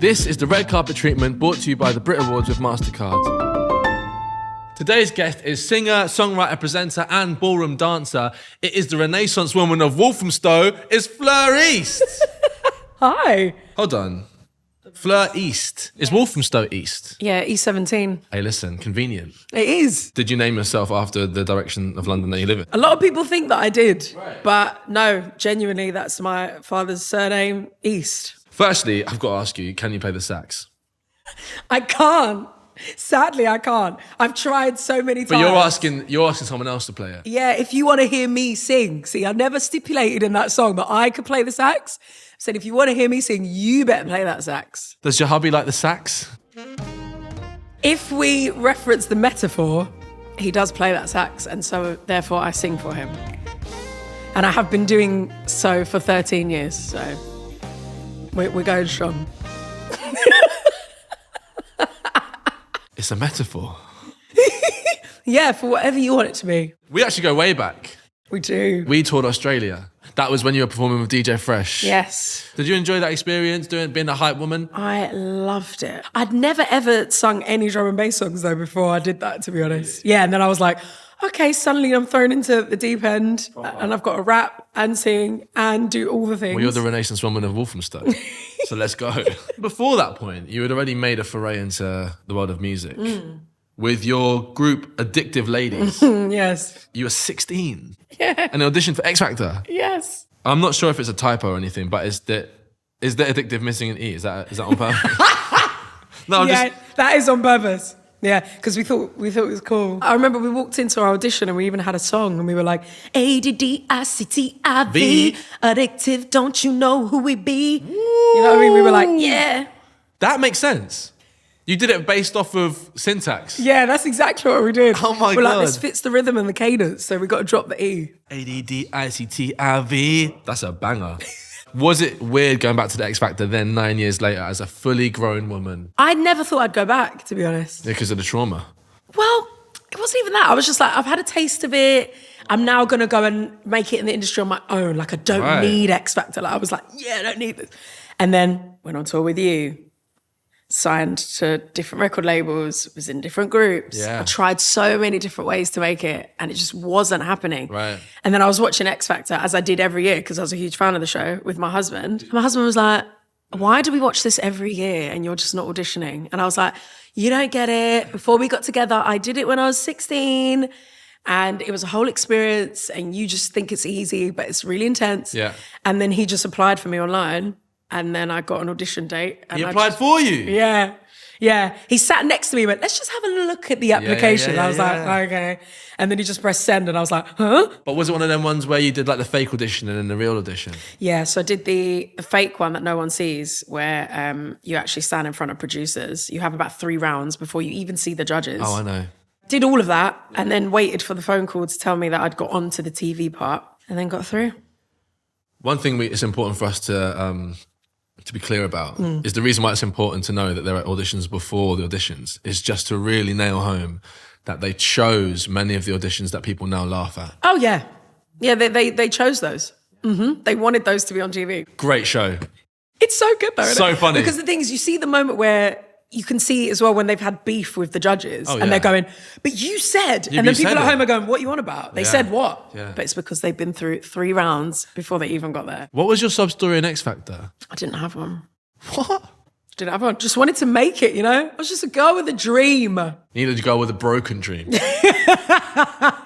This is the red carpet treatment brought to you by the Brit Awards with MasterCard. Today's guest is singer, songwriter, presenter, and ballroom dancer. It is the Renaissance woman of Walthamstow. It's Fleur East. Hi. Hold on. Fleur East. Is Walthamstow East? Yeah, E17. Hey, listen, convenient. It is. Did you name yourself after the direction of London that you live in? A lot of people think that I did, but no, genuinely, that's my father's surname, East. Firstly, I've got to ask you, can you play the sax? I can't. Sadly, I can't. I've tried so many times. But you're asking someone else to play it. Yeah, if you want to hear me sing. See, I never stipulated in that song that I could play the sax. I said, if you want to hear me sing, you better play that sax. Does your hubby like the sax? If we reference the metaphor, he does play that sax, and so therefore I sing for him. And I have been doing so for 13 years, so we're going strong. It's a metaphor. Yeah, for whatever you want it to be. We actually go way back. We do. We toured Australia. That was when you were performing with DJ Fresh. Yes. Did you enjoy that experience, being a hype woman? I loved it. I'd never ever sung any drum and bass songs though before I did that, to be honest. Yeah, and then I was like, okay, suddenly I'm thrown into the deep end and I've got to rap and sing and do all the things. Well, you're the Renaissance woman of Walthamstow. So let's go. Before that point, you had already made a foray into the world of music. With your group Addictive Ladies. Yes. You were 16. Yeah. And auditioned for X Factor. Yes. I'm not sure if it's a typo or anything, but is the addictive missing an E? Is that on purpose? No, that is on purpose. Yeah, because we thought it was cool. I remember we walked into our audition and we even had a song and we were like, ADDICTIV, addictive, don't you know who we be? Woo. You know what I mean? We were like, yeah. That makes sense. You did it based off of syntax. Yeah, that's exactly what we did. Oh my We're God. like, this fits the rhythm and the cadence, so we got to drop the E. ADDICTIV. That's a banger. Was it weird going back to the X Factor then 9 years later as a fully grown woman? I never thought I'd go back, to be honest. Because of the trauma? Well, it wasn't even that. I was just like, I've had a taste of it. I'm now going to go and make it in the industry on my own. Like, I don't need X Factor. Like, I was like, yeah, I don't need this. And then went on tour with you. Signed to different record labels, was in different groups. Yeah. I tried so many different ways to make it and it just wasn't happening. Right. And then I was watching X Factor, as I did every year because I was a huge fan of the show, with my husband. And my husband was like, why do we watch this every year and you're just not auditioning? And I was like, you don't get it. Before we got together, I did it when I was 16 and it was a whole experience and you just think it's easy, but it's really intense. Yeah. And then he just applied for me online. And then I got an audition date. And He applied for you? Yeah. Yeah. He sat next to me and went, let's just have a look at the application. I was like, okay. And then he just pressed send and I was like, huh? But was it one of them ones where you did like the fake audition and then the real audition? Yeah, so I did the fake one that no one sees where you actually stand in front of producers. You have about 3 rounds before you even see the judges. Oh, I know. Did all of that and then waited for the phone call to tell me that I'd got onto the TV part and then got through. One thing it's important for us to be clear about is the reason why it's important to know that there are auditions before the auditions is just to really nail home that they chose many of the auditions that people now laugh at. Oh, yeah. Yeah, they chose those. Mm-hmm. They wanted those to be on TV. Great show. It's so good though. So funny. Because the thing is, you see the moment where you can see as well when they've had beef with the judges and they're going, but you said, and then people at home are going, what are you on about? They said what? Yeah. But it's because they've been through 3 rounds before they even got there. What was your sub-story in X Factor? I didn't have one. What? Didn't have one. Just wanted to make it, you know? I was just a girl with a dream. Needed to go with a broken dream.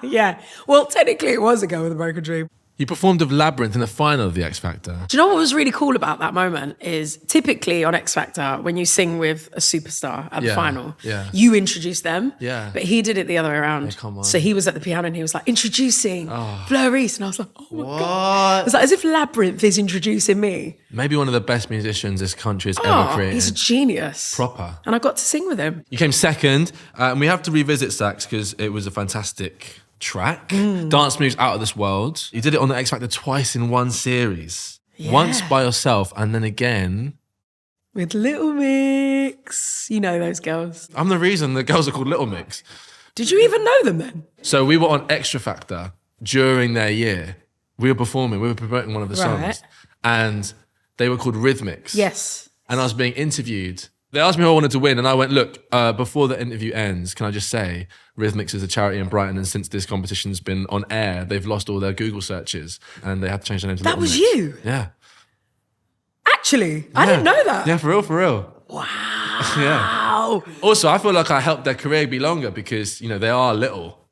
Yeah. Well, technically it was a girl with a broken dream. You performed with Labrinth in the final of the X Factor. Do you know what was really cool about that moment is typically on X Factor, when you sing with a superstar at the final, you introduce them. Yeah. But he did it the other way around. Yeah, come on. So he was at the piano and he was like, introducing Fleur East. And I was like, oh my God. What? It was like as if Labrinth is introducing me. Maybe one of the best musicians this country has ever created. He's a genius. Proper. And I got to sing with him. You came second, and we have to revisit Sax because it was a fantastic track. Dance moves out of this world. You did it on the X Factor twice in one series. Yeah. Once by yourself and then again with Little Mix. You know those girls. I'm the reason the girls are called Little Mix. Did you even know them then? So we were on Extra Factor during their year. We were performing, we were promoting one of the songs. And they were called Rhythmics. Yes. and I was being interviewed. They asked me who I wanted to win, and I went, look, before the interview ends, can I just say Rhythmics is a charity in Brighton, and since this competition's been on air, they've lost all their Google searches, and they had to change their name to That Little was Mix. you? Yeah. Actually, I didn't know that. Yeah, for real. Wow. Yeah. Also, I feel like I helped their career be longer because, they are little.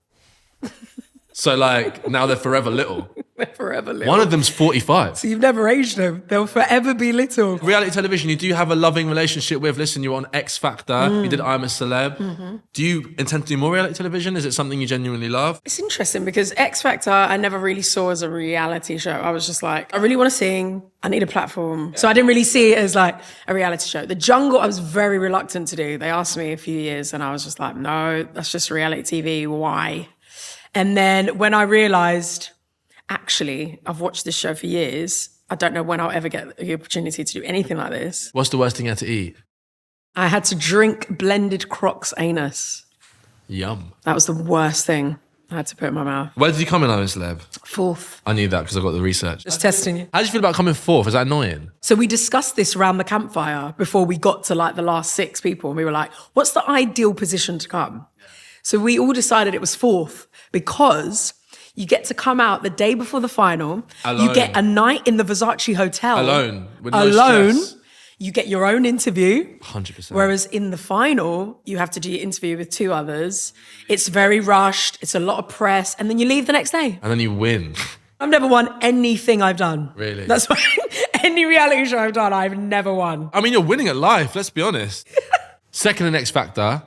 So like, now they're forever little. They're forever little. One of them's 45. So you've never aged them. They'll forever be little. Reality television, you do have a loving relationship with. Listen, you were on X Factor. You did I'm a Celeb. Do you intend to do more reality television? Is it something you genuinely love? It's interesting because X Factor I never really saw as a reality show. I was just like, I really want to sing. I need a platform. So I didn't really see it as like a reality show. The Jungle, I was very reluctant to do. They asked me a few years and I was just like, no, that's just reality TV. Why? And then when I realized, actually, I've watched this show for years. I don't know when I'll ever get the opportunity to do anything like this. What's the worst thing you had to eat? I had to drink blended Crocs anus. Yum. That was the worst thing I had to put in my mouth. Where did you come in, I'm a Celeb? 4th. I knew that because I got the research. Just testing you. How did you feel about coming 4th? Is that annoying? So we discussed this around the campfire before we got to like the last 6 people. And we were like, what's the ideal position to come? So we all decided it was 4th because you get to come out the day before the final. Alone. You get a night in the Versace hotel. Alone. With no stress. You get your own interview. 100%. Whereas in the final, you have to do your interview with 2 others. It's very rushed. It's a lot of press. And then you leave the next day. And then you win. I've never won anything I've done. Really? That's why any reality show I've done, I've never won. I mean, you're winning at life, let's be honest. 2nd in X Factor,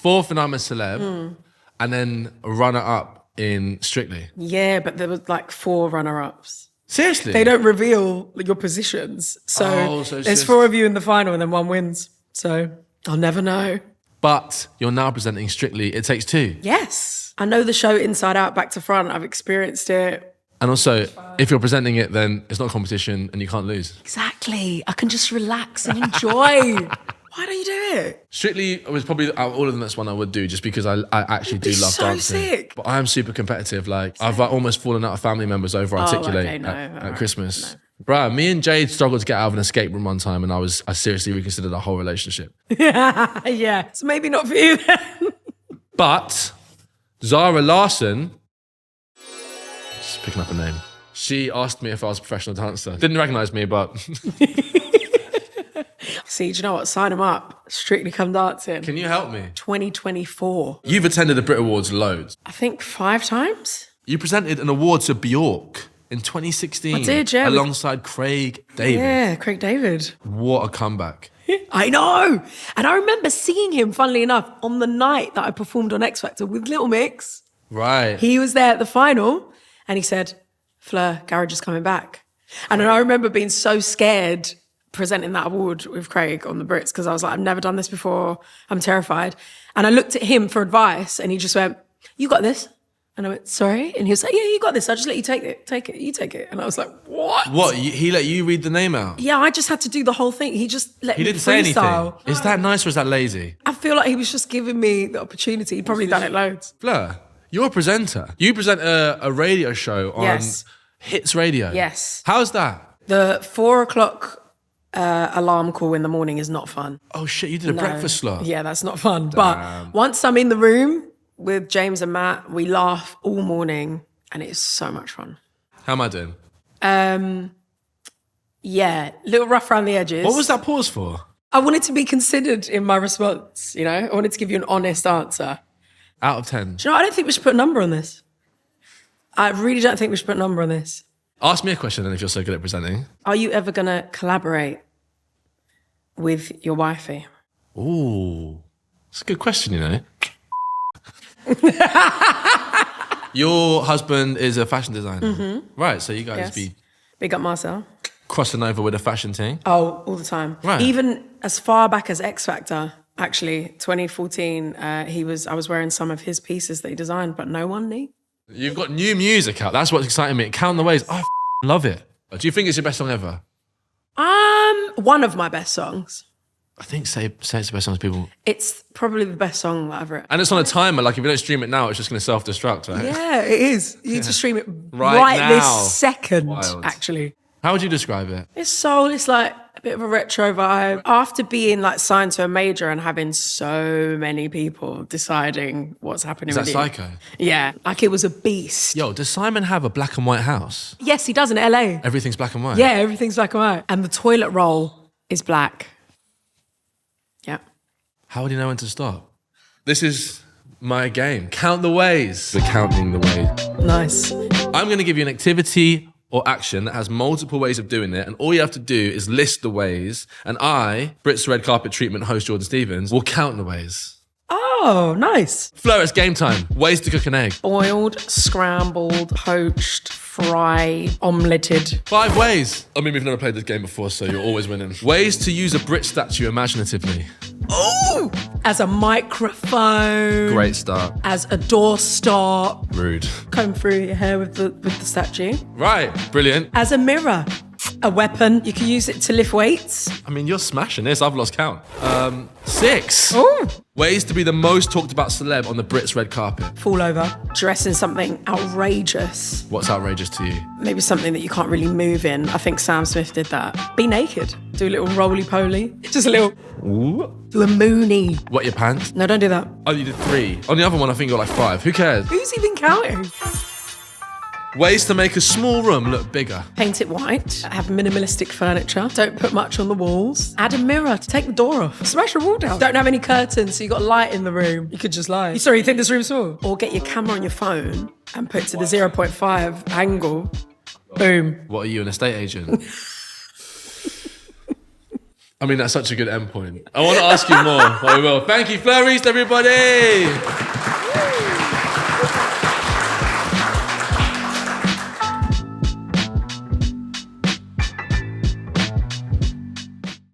4th in I'm a Celeb, and then a runner-up in Strictly. Yeah, but there was like 4 runner-ups. Seriously? They don't reveal your positions. So, so it's there's just- 4 of you in the final and then 1 wins. So I'll never know. But you're now presenting Strictly It Takes Two. Yes. I know the show inside out, back to front. I've experienced it. And also, if you're presenting it, then it's not a competition and you can't lose. Exactly. I can just relax and enjoy. Why don't you do it? Strictly was probably out of all of them, that's one I would do just because I actually do be love so dancing. sick. But I am super competitive. Like, I've almost fallen out of family members over Articulate okay, no, at alright, Christmas. Bruh, me and Jade struggled to get out of an escape room one time and I seriously reconsidered our whole relationship. Yeah. So maybe not for you then. But Zara Larson, just picking up a name, she asked me if I was a professional dancer. Didn't recognize me, but See, do you know what? Sign them up. Strictly Come Dancing. can you help me? 2024. You've attended the Brit Awards loads. I think 5 times. You presented an award to Bjork in 2016. I did, yeah. Alongside Craig David. Yeah, Craig David. What a comeback. I know. And I remember seeing him, funnily enough, on the night that I performed on X Factor with Little Mix. Right. He was there at the final and he said, Fleur, Garage is coming back. And I remember being so scared presenting that award with Craig on the Brits because I was like, I've never done this before. I'm terrified. And I looked at him for advice and he just went, you got this. And I went, sorry? And he was like, yeah, you got this. I'll just let you take it. Take it. You take it. And I was like, what? What? He let you read the name out? Yeah, I just had to do the whole thing. He just let He me didn't say freestyle. anything. Is that nice or is that lazy? I feel like he was just giving me the opportunity. He'd probably done it loads. Fleur, you're a presenter. You present a radio show on Yes. Hits Radio. Yes. How's that? The 4 o'clock alarm call in the morning is not fun. Oh shit, you did a breakfast slot. Yeah, that's not fun. But once I'm in the room with James and Matt, we laugh all morning and it's so much fun. How am I doing? Yeah, a little rough around the edges. What was that pause for? I wanted to be considered in my response, you know? I wanted to give you an honest answer. Out of 10. Do you know, I don't think we should put a number on this. I really don't think we should put a number on this. Ask me a question then if you're so good at presenting. Are you ever going to collaborate with your wifey? Ooh, that's a good question, you know. Your husband is a fashion designer. Right, so you guys Yes. be Big up Marcel. crossing over with a fashion thing. Oh, all the time. Right. Even as far back as X Factor, actually, 2014, I was wearing some of his pieces that he designed, but no one knew. You've got new music out. That's what's exciting me. Count the Ways. I love it. Do you think it's your best song ever? One of my best songs. I think say it's the best song to people. It's probably the best song that I've written. And it's on a timer. Like if you don't stream it now, it's just going to self-destruct, right? Yeah, it is. You need to stream it Right right now. this second, Wild. actually. How would you describe it? It's soul. It's like Bit of a retro vibe. After being like signed to a major and having so many people deciding what's happening Is that with psycho? you. Yeah, like it was a beast. Yo, does Simon have a black and white house? Yes, he does in LA. Everything's black and white? Yeah, everything's black and white. And the toilet roll is black. Yeah. How would he know when to stop? This is my game. Count the ways. We're counting the ways. Nice. I'm going to give you an activity or action that has multiple ways of doing it, and all you have to do is list the ways, and I, Brits Red Carpet Treatment host Jordan Stevens, will count the ways. Oh, nice. Fleur, it's game time. Ways to cook an egg. Boiled, scrambled, poached, fried, omeletted. 5 ways. I mean, we've never played this game before, so you're always winning. Ways to use a Brit statue imaginatively. Oh! As a microphone. Great start. As a doorstop. Rude. Comb through your hair with the statue. Right, brilliant. As a mirror. A weapon. You can use it to lift weights. I mean, you're smashing this. I've lost count. 6. Ooh. Ways to be the most talked about celeb on the Brits red carpet. Fall over. Dress in something outrageous. What's outrageous to you? Maybe something that you can't really move in. I think Sam Smith did that. Be naked. Do a little roly-poly. Just a little... Ooh. Do a moony. Wet your pants? No, don't do that. Oh, you did 3. On the other one, I think you got like 5. Who cares? Who's even counting? Ways to make a small room look bigger. Paint it white. Have minimalistic furniture. Don't put much on the walls. Add a mirror to take the door off. Smash a wall down. Don't have any curtains, so you got light in the room. You could just lie. Sorry, you think this room's small? Or get your camera on your phone and put it to the 0.5 angle. Boom. What are you, an estate agent? I mean, that's such a good endpoint. I want to ask you more, but we will. Thank you, Fleur East, everybody.